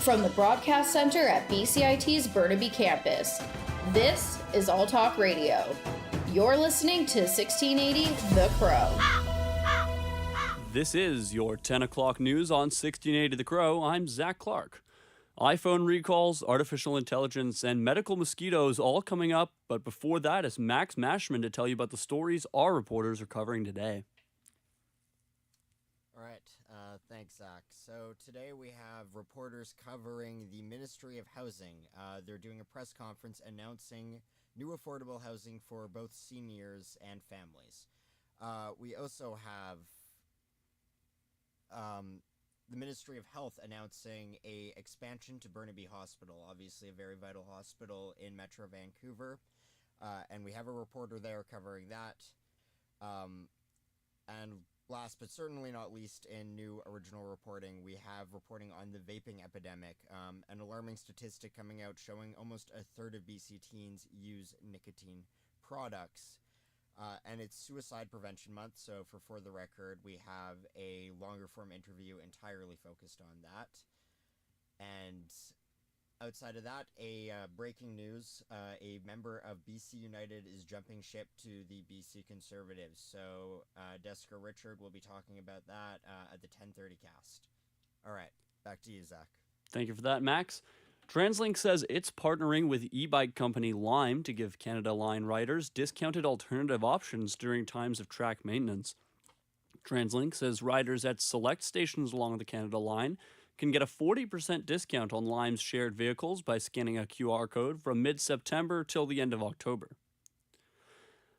From the Broadcast Center at BCIT's Burnaby Campus, this is All Talk Radio. You're listening to 1680 The Crow. This is your 10 o'clock news on 1680 The Crow. I'm Zach Clark. iPhone recalls, artificial intelligence, and medical mosquitoes all coming up. But before that, it's Max Mashman to tell you about the stories our reporters are covering today. All right. Thanks, Zach. So today we have reporters covering the Ministry of Housing. They're doing a press conference announcing new affordable housing for both seniors and families. We also have the Ministry of Health announcing a expansion to Burnaby Hospital, obviously a very vital hospital in Metro Vancouver. And we have a reporter there covering that. And last but certainly not least, in new original reporting, we have reporting on the vaping epidemic, an alarming statistic coming out showing almost a third of BC teens use nicotine products. And it's Suicide Prevention Month, so for the record, we have a longer form interview entirely focused on that. And outside of that, breaking news, a member of BC United is jumping ship to the BC Conservatives. So Deska Richard will be talking about that at the 10:30 cast. All right, back to you, Zach. Thank you for that, Max. TransLink says it's partnering with e-bike company Lime to give Canada Line riders discounted alternative options during times of track maintenance. TransLink says riders at select stations along the Canada Line can get a 40% discount on Lime's shared vehicles by scanning a QR code from mid-September till the end of October.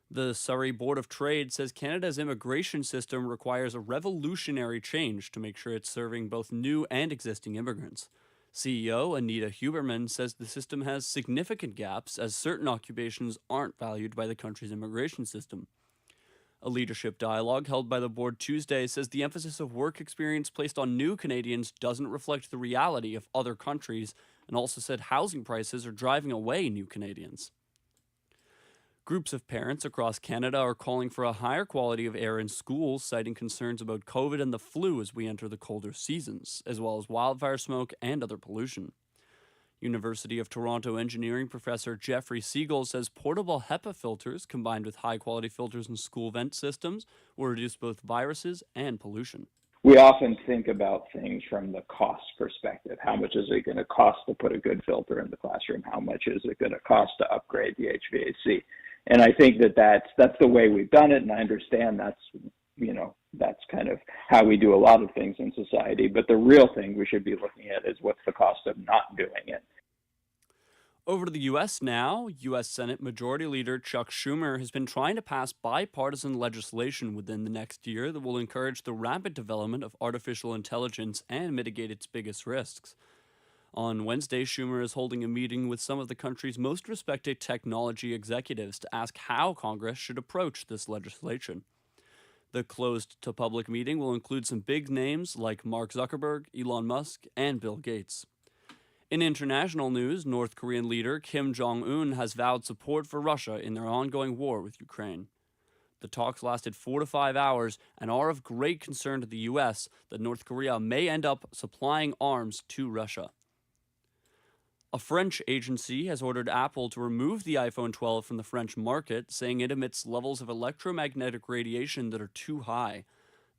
The Surrey Board of Trade says Canada's immigration system requires a revolutionary change to make sure it's serving both new and existing immigrants. CEO Anita Huberman says the system has significant gaps as certain occupations aren't valued by the country's immigration system. A leadership dialogue held by the board Tuesday says the emphasis of work experience placed on new Canadians doesn't reflect the reality of other countries, and also said housing prices are driving away new Canadians. Groups of parents across Canada are calling for a higher quality of air in schools, citing concerns about COVID and the flu as we enter the colder seasons, as well as wildfire smoke and other pollution. University of Toronto engineering professor Jeffrey Siegel says portable HEPA filters combined with high-quality filters in school vent systems will reduce both viruses and pollution. We often think about things from the cost perspective. How much is it going to cost to put a good filter in the classroom? How much is it going to cost to upgrade the HVAC? And I think that's the way we've done it, and I understand that's kind of how we do a lot of things in society. But the real thing we should be looking at is what's the cost of not doing it. Over to the U.S. now, U.S. Senate Majority Leader Chuck Schumer has been trying to pass bipartisan legislation within the next year that will encourage the rapid development of artificial intelligence and mitigate its biggest risks. On Wednesday, Schumer is holding a meeting with some of the country's most respected technology executives to ask how Congress should approach this legislation. The closed-to-public meeting will include some big names like Mark Zuckerberg, Elon Musk, and Bill Gates. In international news, North Korean leader Kim Jong-un has vowed support for Russia in their ongoing war with Ukraine. The talks lasted 4 to 5 hours and are of great concern to the U.S. that North Korea may end up supplying arms to Russia. A French agency has ordered Apple to remove the iPhone 12 from the French market, saying it emits levels of electromagnetic radiation that are too high.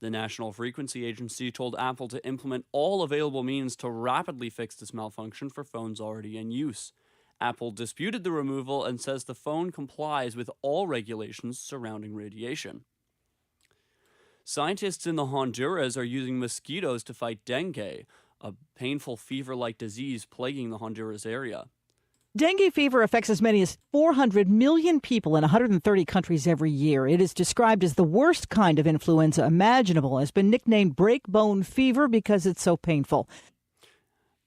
The National Frequency Agency told Apple to implement all available means to rapidly fix this malfunction for phones already in use. Apple disputed the removal and says the phone complies with all regulations surrounding radiation. Scientists in the Honduras are using mosquitoes to fight dengue, a painful fever-like disease plaguing the Honduras area. Dengue fever affects as many as 400 million people in 130 countries every year. It is described as the worst kind of influenza imaginable, has been nicknamed break-bone fever because it's so painful.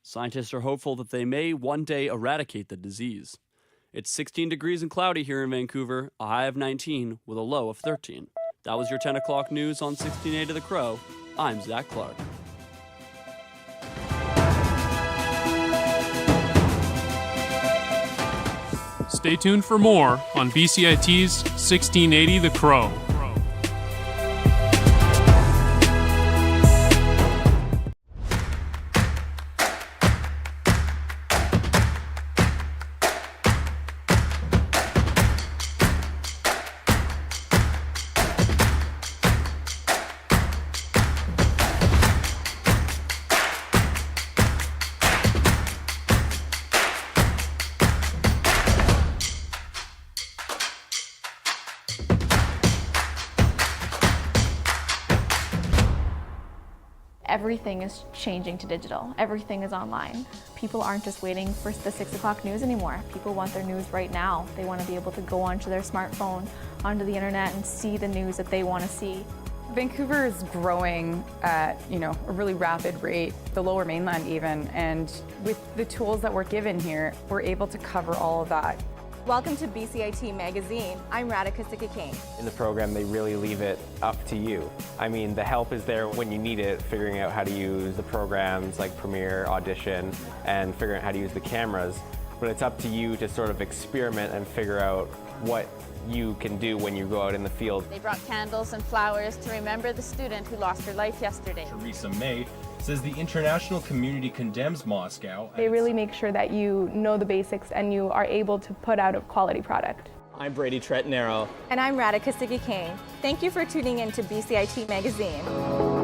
Scientists are hopeful that they may one day eradicate the disease. It's 16 degrees and cloudy here in Vancouver, a high of 19 with a low of 13. That was your 10 o'clock news on 1680 The Crow. I'm Zach Clark. Stay tuned for more on BCIT's 1680 The Crow. everything is changing to digital. Everything is online. People aren't just waiting for the 6 o'clock news anymore. People want their news right now. They want to be able to go onto their smartphone, onto the internet, and see the news that they want to see. Vancouver is growing at, a really rapid rate, the Lower Mainland even, and with the tools that we're given here, we're able to cover all of that. Welcome to BCIT Magazine. I'm Radhika Sikakane. In the program, they really leave it up to you. I mean, the help is there when you need it, figuring out how to use the programs like Premiere, Audition, and figuring out how to use the cameras. But it's up to you to sort of experiment and figure out what you can do when you go out in the field. They brought candles and flowers to remember the student who lost her life yesterday. Theresa May says the international community condemns Moscow. They really make sure that you know the basics and you are able to put out a quality product. I'm Brady Tretanero. And I'm Radhika Sikakane. Thank you for tuning in to BCIT Magazine.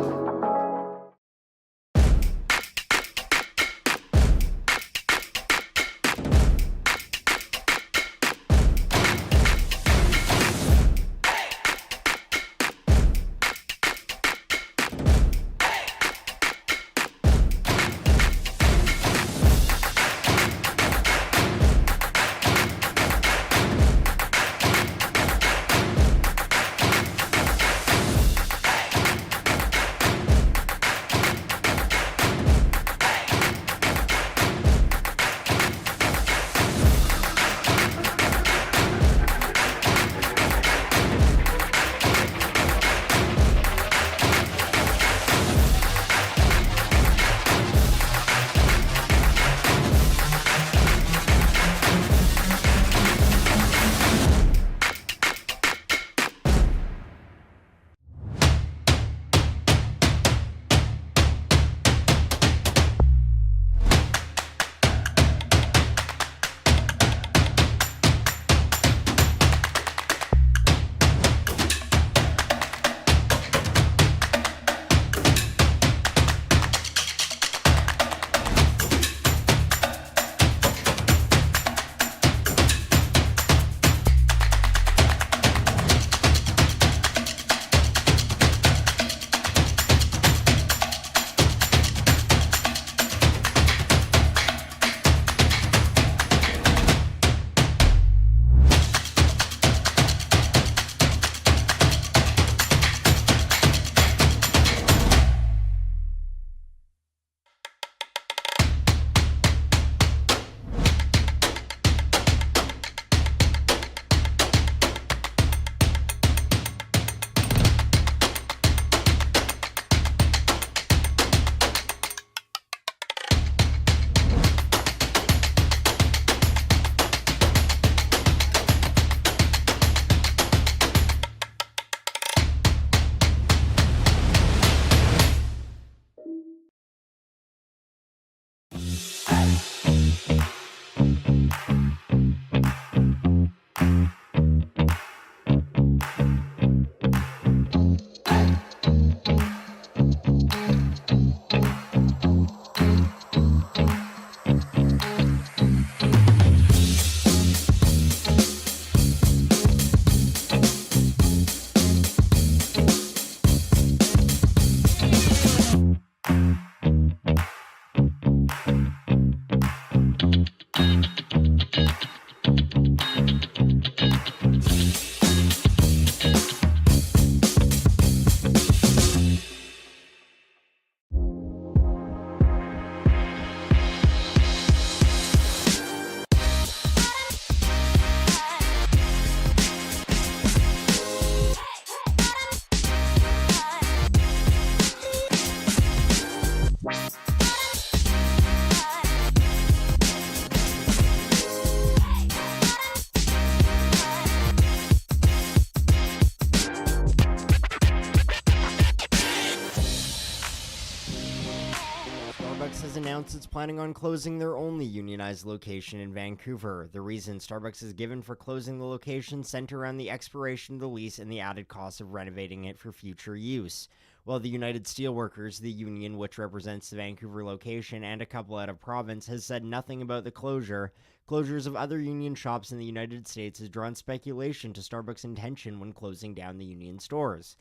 announced it's planning on closing their only unionized location in Vancouver. The reason Starbucks has given for closing the location center around the expiration of the lease and the added cost of renovating it for future use. While the United Steelworkers, the union which represents the Vancouver location and a couple out of province, has said nothing about the closure, closures of other union shops in the United States has drawn speculation to Starbucks' intention when closing down the union stores.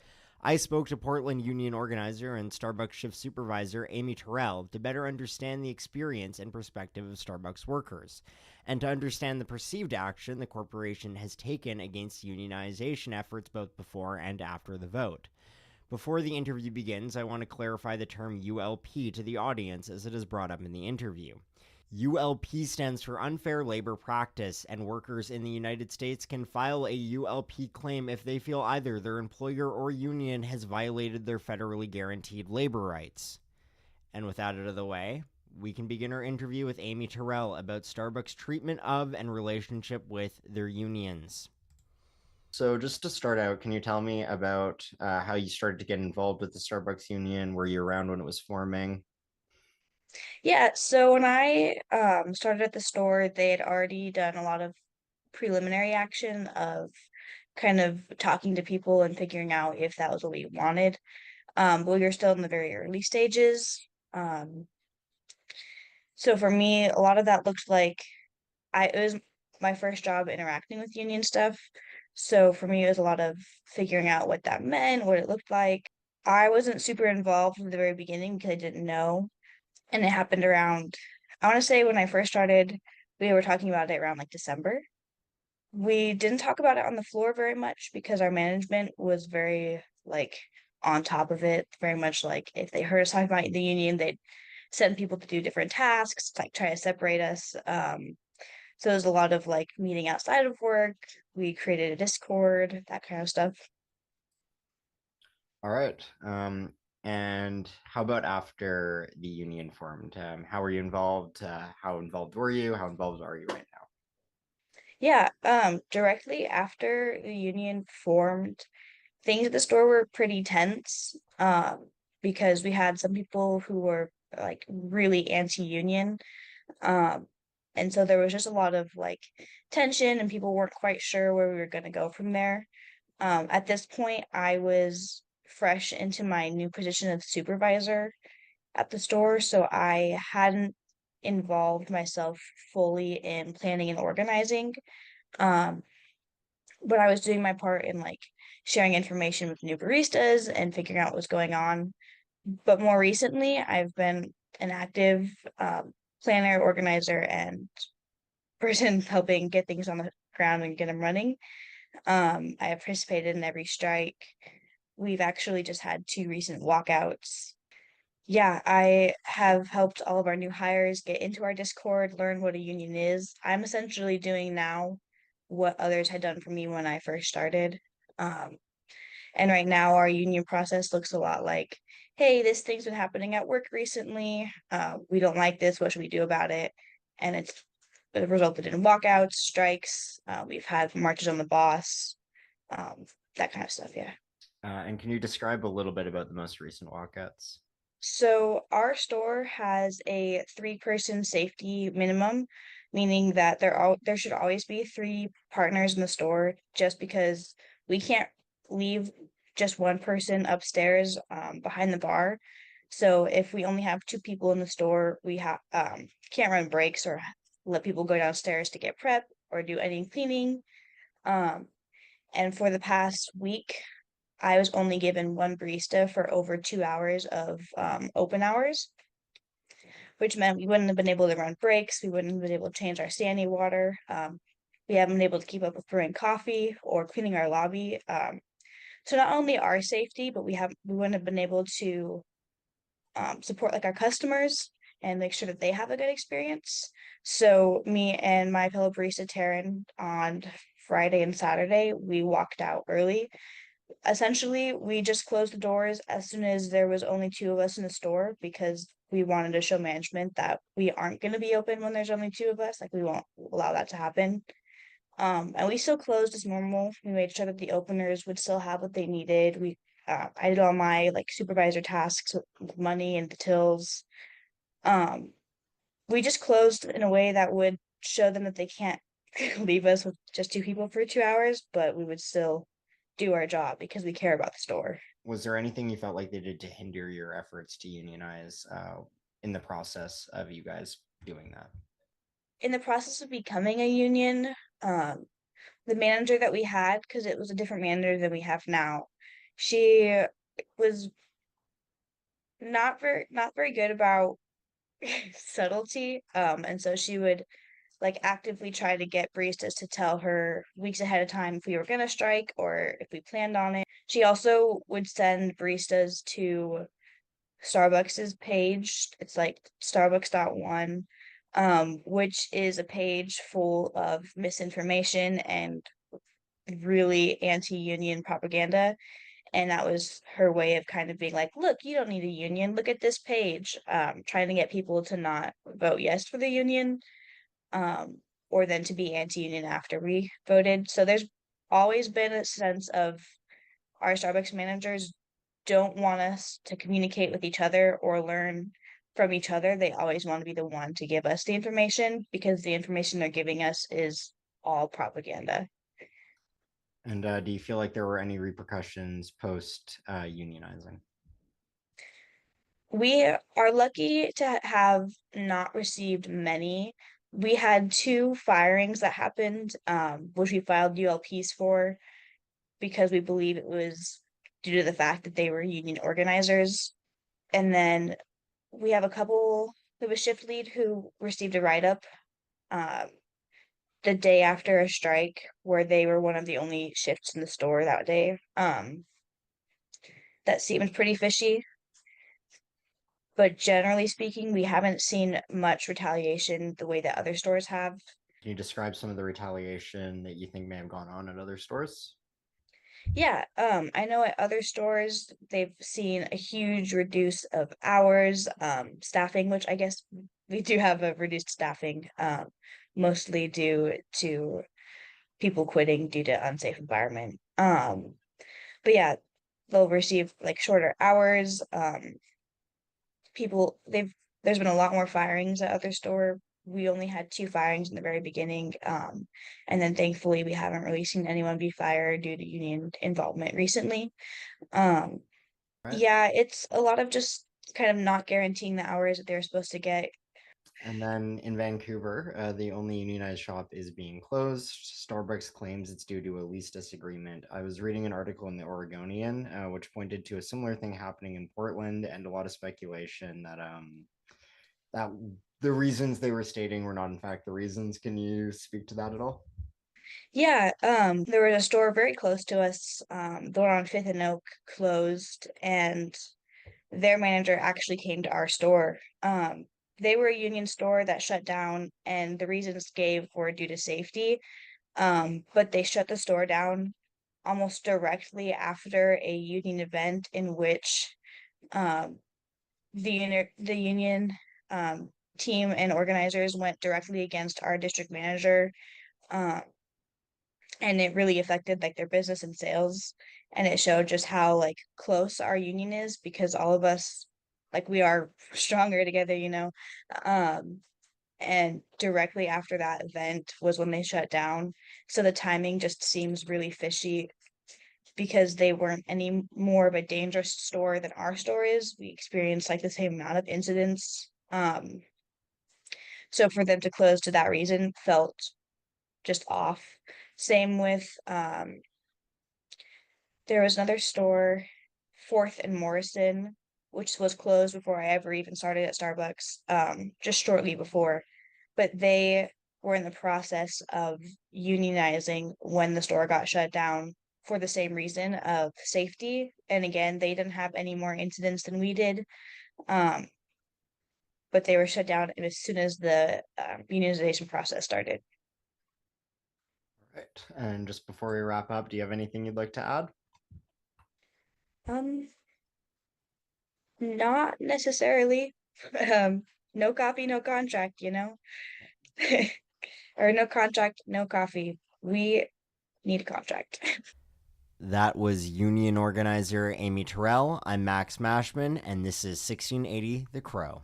I spoke to Portland Union organizer and Starbucks shift supervisor Amy Terrell to better understand the experience and perspective of Starbucks workers, and to understand the perceived action the corporation has taken against unionization efforts both before and after the vote. Before the interview begins, I want to clarify the term ULP to the audience as it is brought up in the interview. ULP stands for Unfair Labor Practice, and workers in the United States can file a ULP claim if they feel either their employer or union has violated their federally guaranteed labor rights. And with that out of the way, we can begin our interview with Amy Terrell about Starbucks' treatment of and relationship with their unions. So just to start out, can you tell me about how you started to get involved with the Starbucks union? Were you around when it was forming? Yeah, so when I started at the store, they had already done a lot of preliminary action of kind of talking to people and figuring out if that was what we wanted. But we were still in the very early stages. So for me, a lot of that looked like it was my first job interacting with union stuff. So for me, it was a lot of figuring out what that meant, what it looked like. I wasn't super involved from the very beginning because I didn't know. And it happened around, I want to say when I first started, we were talking about it around like December. We didn't talk about it on the floor very much because our management was very like on top of it, very much like if they heard us talking about the union, they'd send people to do different tasks, like try to separate us. So there's a lot of like meeting outside of work. We created a Discord, that kind of stuff. All right. And how about after the union formed? How were you involved? How involved were you? How involved are you right now? Yeah, directly after the union formed, things at the store were pretty tense, because we had some people who were like really anti-union. And so there was just a lot of like tension and people weren't quite sure where we were going to go from there. At this point, I was fresh into my new position of supervisor at the store, so I hadn't involved myself fully in planning and organizing. Um, but I was doing my part in like sharing information with new baristas and figuring out what was going on. But more recently, I've been an active planner, organizer, and person helping get things on the ground and get them running. I have participated in every strike. We've actually just had 2 recent walkouts. Yeah, I have helped all of our new hires get into our Discord, learn what a union is. I'm essentially doing now what others had done for me when I first started. Um, and right now, our union process looks a lot like, hey, this thing's been happening at work recently. We don't like this. What should we do about it? And it's resulted in walkouts, strikes. We've had marches on the boss, that kind of stuff. Yeah. And can you describe a little bit about the most recent walkouts? So our store has a 3-person safety minimum, meaning that there should always be 3 partners in the store just because we can't leave just one person upstairs behind the bar. So if we only have 2 people in the store, we can't run breaks or let people go downstairs to get prep or do any cleaning. And for the past week, I was only given 1 barista for over 2 hours of open hours, which meant we wouldn't have been able to run breaks. We wouldn't have been able to change our standing water. We haven't been able to keep up with brewing coffee or cleaning our lobby. So not only our safety, but we wouldn't have been able to support like our customers and make sure that they have a good experience. So me and my fellow barista Taryn on Friday and Saturday, we walked out early. Essentially, we just closed the doors as soon as there was only 2 of us in the store because we wanted to show management that we aren't going to be open when there's only 2 of us. Like we won't allow that to happen. And we still closed as normal. We made sure that the openers would still have what they needed. I did all my like supervisor tasks with money and the tills. We just closed in a way that would show them that they can't leave us with just 2 people for 2 hours, but we would still do our job because we care about the store. Was there anything you felt like they did to hinder your efforts to unionize in the process of you guys doing that? In the process of becoming a union, the manager that we had, because it was a different manager than we have now, She was not very good about subtlety. And so she would like actively try to get baristas to tell her weeks ahead of time if we were gonna strike or if we planned on it. She also would send baristas to Starbucks's page. It's like Starbucks.one, which is a page full of misinformation and really anti-union propaganda. And that was her way of kind of being like, look, you don't need a union. Look at this page. Trying to get people to not vote yes for the union, or then to be anti-union after we voted. So there's always been a sense of our Starbucks managers don't want us to communicate with each other or learn from each other. They always want to be the one to give us the information because the information they're giving us is all propaganda. And do you feel like there were any repercussions post unionizing? We are lucky to have not received many. We had 2 firings that happened, which we filed ULPs for because we believe it was due to the fact that they were union organizers. And then we have a couple, we have a shift lead who received a write-up the day after a strike where they were one of the only shifts in the store that day. That seemed pretty fishy. But generally speaking, we haven't seen much retaliation the way that other stores have. Can you describe some of the retaliation that you think may have gone on at other stores? Yeah, I know at other stores they've seen a huge reduce of hours, staffing, which I guess we do have a reduced staffing, mostly due to people quitting due to unsafe environment. But yeah, they'll receive like shorter hours. There's been a lot more firings at other store. We only had 2 firings in the very beginning. And then thankfully we haven't really seen anyone be fired due to union involvement recently. Right. Yeah, it's a lot of just kind of not guaranteeing the hours that they're supposed to get. And then in Vancouver, the only unionized shop is being closed. Starbucks claims it's due to a lease disagreement. I was reading an article in the Oregonian, which pointed to a similar thing happening in Portland, and a lot of speculation that that the reasons they were stating were not in fact the reasons. Can you speak to that at all? Yeah, there was a store very close to us, the one on 5th and Oak closed, and their manager actually came to our store. They were a union store that shut down, and the reasons gave were due to safety. But they shut the store down almost directly after a union event in which the union team and organizers went directly against our district manager. And it really affected like their business and sales, and it showed just how like close our union is because all of us like we are stronger together, and directly after that event was when they shut down. So the timing just seems really fishy because they weren't any more of a dangerous store than our store is. We experienced like the same amount of incidents. So for them to close to that reason felt just off. Same with there was another store, 4th and Morrison, which was closed before I ever even started at Starbucks, just shortly before. But they were in the process of unionizing when the store got shut down for the same reason of safety. And again, they didn't have any more incidents than we did. But they were shut down as soon as the unionization process started. Right. And just before we wrap up, do you have anything you'd like to add? Not necessarily. No coffee, no contract, or no contract, no coffee. We need a contract. That was union organizer Amy Terrell. I'm Max Mashman, and this is 1680 The Crow.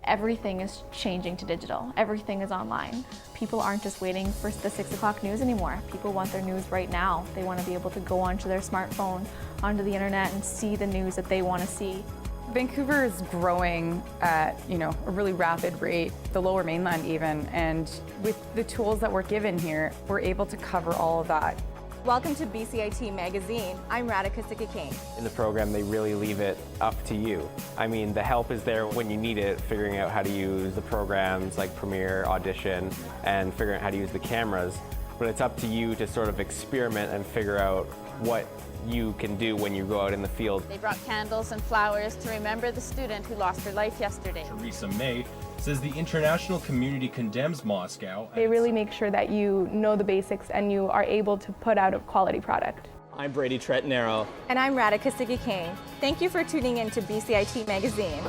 everything is changing to digital. Everything is online. People aren't just waiting for the 6 o'clock news anymore. People want their news right now. They want to be able to go onto their smartphone, onto the internet, and see the news that they want to see. Vancouver is growing at, a really rapid rate, the Lower Mainland even, and with the tools that we're given here, we're able to cover all of that. Welcome to BCIT Magazine. I'm Radhika Sikakane. In the program, they really leave it up to you. I mean, the help is there when you need it, figuring out how to use the programs like Premiere, Audition, and figuring out how to use the cameras. But it's up to you to sort of experiment and figure out what you can do when you go out in the field. They brought candles and flowers to remember the student who lost her life yesterday. Theresa May says the international community condemns Moscow. They really make sure that you know the basics and you are able to put out a quality product. I'm Brady Tretnero. And I'm Radhika Sikakane. Thank you for tuning in to BCIT Magazine.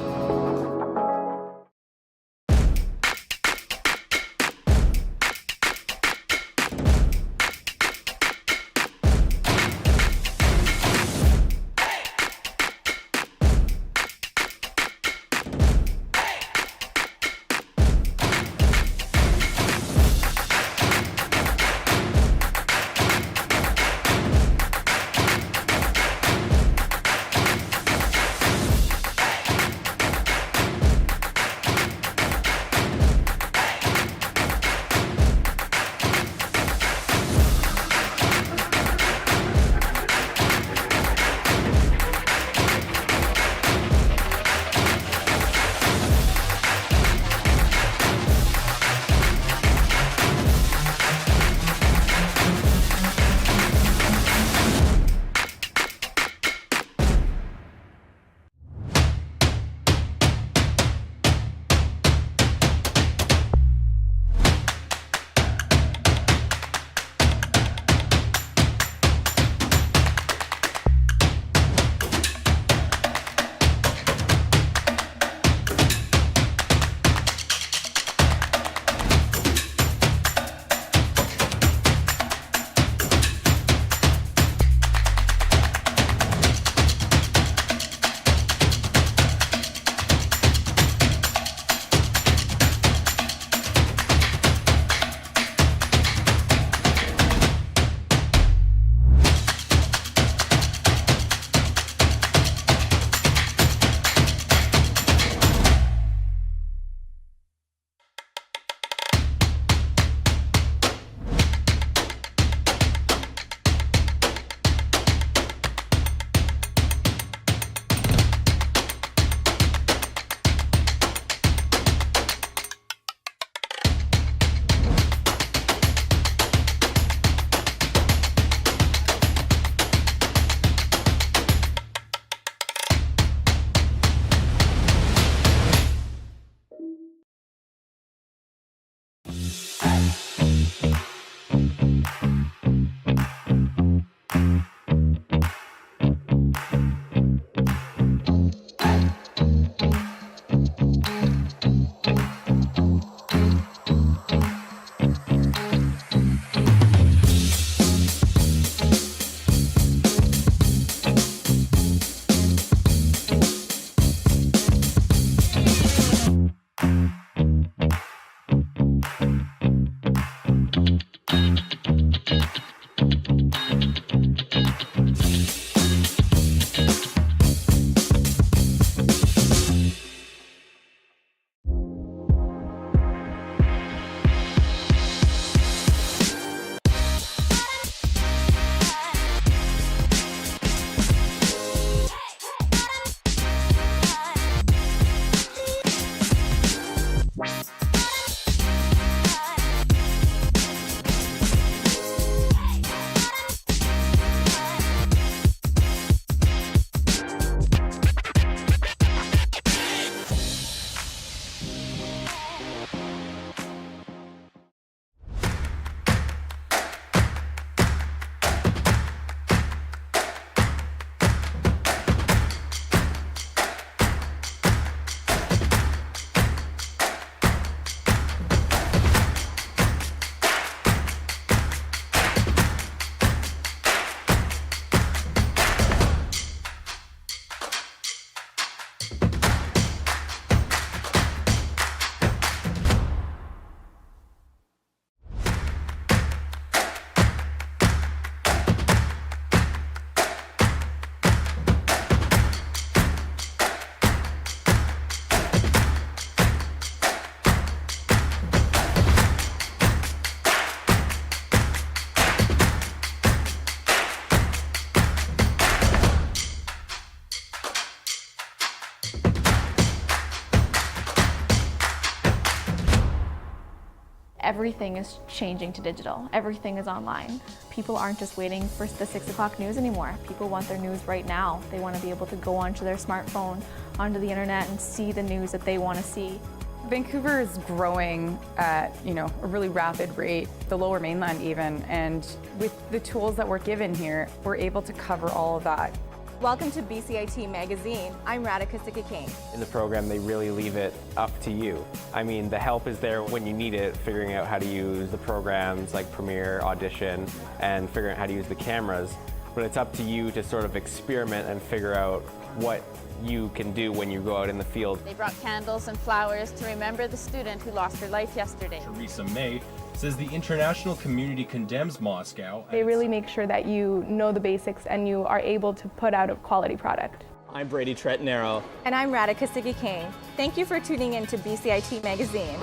Everything is changing to digital. Everything is online. People aren't just waiting for the 6 o'clock news anymore. People want their news right now. They want to be able to go onto their smartphone, onto the internet, and see the news that they want to see. Vancouver is growing at, a really rapid rate, the Lower Mainland even, and with the tools that we're given here, we're able to cover all of that. Welcome to BCIT Magazine. I'm Radhika Sikakane. In the program, they really leave it up to you. I mean, the help is there when you need it, figuring out how to use the programs like Premiere, Audition, and figuring out how to use the cameras. But it's up to you to sort of experiment and figure out what you can do when you go out in the field. They brought candles and flowers to remember the student who lost her life yesterday. Theresa May says the international community condemns Moscow. They really make sure that you know the basics and you are able to put out a quality product. I'm Brady Tretnero. And I'm Radhika Sikakane. Thank you for tuning in to BCIT Magazine.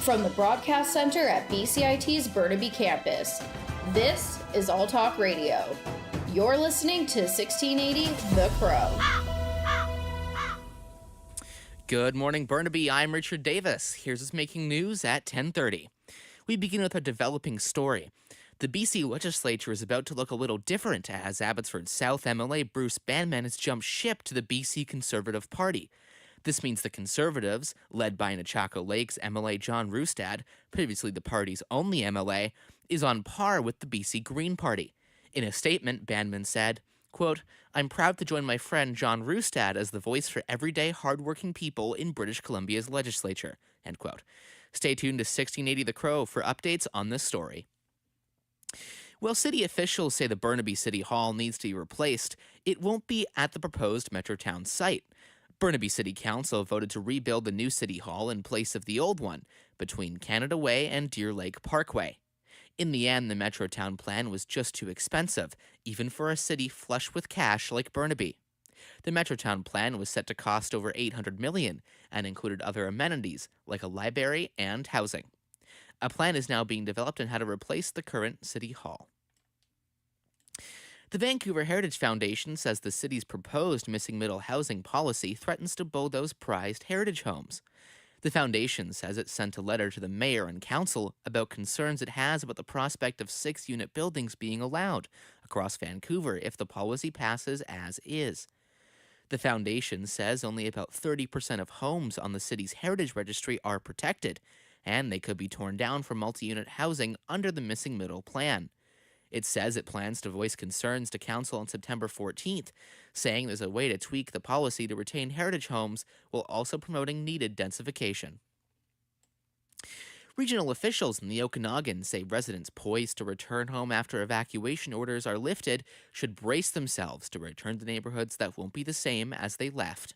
From the Broadcast Center at BCIT's Burnaby Campus, this is All Talk Radio. You're listening to 1680 The Crow. Good morning, Burnaby. I'm Richard Davis. Here's what's making news at 10:30. We begin with a developing story. The BC legislature is about to look a little different as Abbotsford South MLA Bruce Banman has jumped ship to the BC Conservative Party. This means the Conservatives, led by Nechako Lakes MLA John Rustad, previously the party's only MLA, is on par with the BC Green Party. In a statement, Banman said, quote, "I'm proud to join my friend John Rustad as the voice for everyday hardworking people in British Columbia's legislature," end quote. Stay tuned to 1680 The Crow for updates on this story. While city officials say the Burnaby City Hall needs to be replaced, it won't be at the proposed Metrotown site. Burnaby City Council voted to rebuild the new City Hall in place of the old one between Canada Way and Deer Lake Parkway. In the end, the Metrotown plan was just too expensive, even for a city flush with cash like Burnaby. The Metrotown plan was set to cost over $800 million and included other amenities like a library and housing. A plan is now being developed on how to replace the current City Hall. The Vancouver Heritage Foundation says the city's proposed missing middle housing policy threatens to bulldoze prized heritage homes. The foundation says it sent a letter to the mayor and council about concerns it has about the prospect of 6-unit buildings being allowed across Vancouver if the policy passes as is. The foundation says only about 30% of homes on the city's heritage registry are protected, and they could be torn down for multi-unit housing under the missing middle plan. It says it plans to voice concerns to council on September 14th, saying there's a way to tweak the policy to retain heritage homes while also promoting needed densification. Regional officials in the Okanagan say residents poised to return home after evacuation orders are lifted should brace themselves to return to neighborhoods that won't be the same as they left.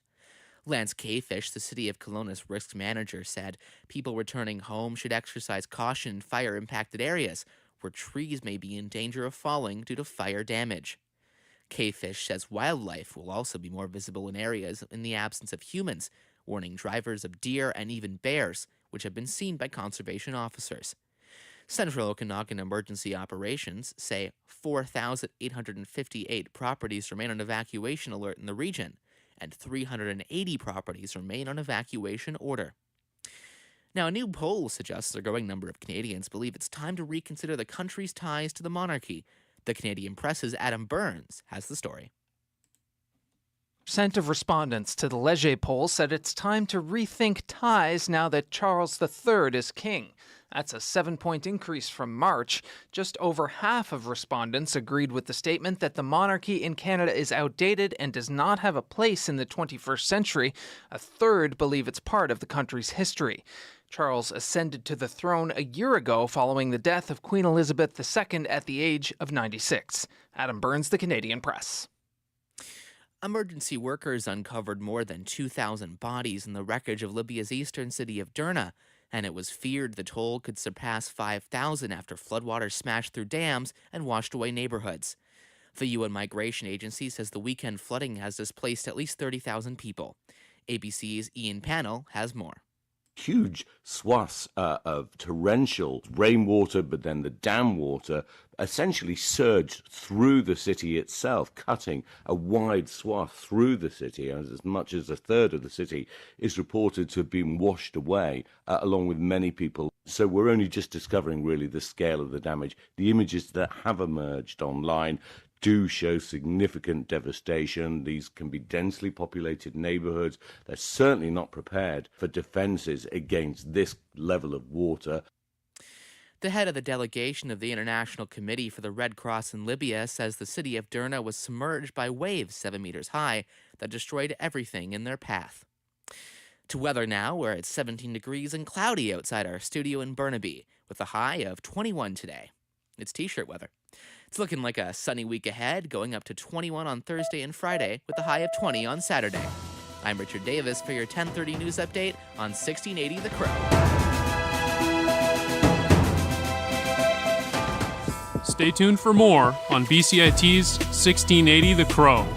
Lance Kayfish, the City of Kelowna's risk manager, said people returning home should exercise caution in fire-impacted areas where trees may be in danger of falling due to fire damage. Kayfish says wildlife will also be more visible in areas in the absence of humans, warning drivers of deer and even bears, which have been seen by conservation officers. Central Okanagan Emergency Operations say 4,858 properties remain on evacuation alert in the region, and 380 properties remain on evacuation order. Now, a new poll suggests a growing number of Canadians believe it's time to reconsider the country's ties to the monarchy. The Canadian Press's Adam Burns has the story. Percent of respondents to the Leger poll said it's time to rethink ties now that Charles III is king. That's a 7-point increase from March. Just over half of respondents agreed with the statement that the monarchy in Canada is outdated and does not have a place in the 21st century. A third believe it's part of the country's history. Charles ascended to the throne a year ago following the death of Queen Elizabeth II at the age of 96. Adam Burns, The Canadian Press. Emergency workers uncovered more than 2,000 bodies in the wreckage of Libya's eastern city of Derna, and it was feared the toll could surpass 5,000 after floodwaters smashed through dams and washed away neighborhoods. The UN Migration Agency says the weekend flooding has displaced at least 30,000 people. ABC's Ian Pannell has more. Huge swaths of torrential rainwater, but then the dam water essentially surged through the city itself, cutting a wide swath through the city. As much as a third of the city is reported to have been washed away, along with many people. So we're only just discovering really the scale of the damage. The images that have emerged online do show significant devastation. These can be densely populated neighborhoods. They're certainly not prepared for defenses against this level of water. The head of the delegation of the International Committee for the Red Cross in Libya says the city of Derna was submerged by waves 7 meters high that destroyed everything in their path. To weather now, we're at 17 degrees and cloudy outside our studio in Burnaby, with a high of 21 today. It's t-shirt weather. It's looking like a sunny week ahead, going up to 21 on Thursday and Friday, with a high of 20 on Saturday. I'm Richard Davis for your 10:30 news update on 1680 The Crow. Stay tuned for more on BCIT's 1680 The Crow.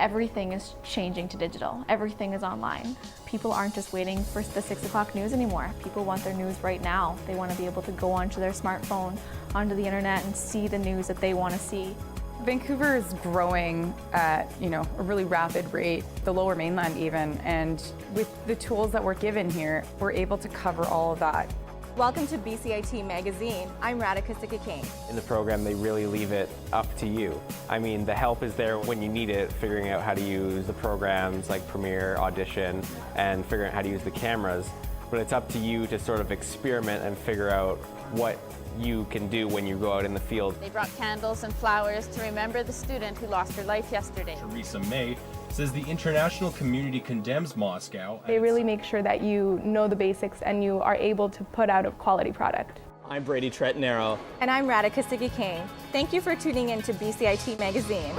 Everything is changing to digital. Everything is online. People aren't just waiting for the 6 o'clock news anymore. People want their news right now. They want to be able to go onto their smartphone, onto the internet, and see the news that they want to see. Vancouver is growing at, a really rapid rate, the Lower Mainland even, and with the tools that we're given here, we're able to cover all of that. Welcome to BCIT Magazine. I'm Radhika Sikki-King. In the program, they really leave it up to you. I mean, the help is there when you need it, figuring out how to use the programs like Premiere, Audition, and figuring out how to use the cameras. But it's up to you to sort of experiment and figure out what you can do when you go out in the field. They brought candles and flowers to remember the student who lost her life yesterday. Theresa May says the international community condemns Moscow. They really make sure that you know the basics and you are able to put out a quality product. I'm Brady Trentanero. And I'm Radhika Sikki-King. Thank you for tuning in to BCIT Magazine.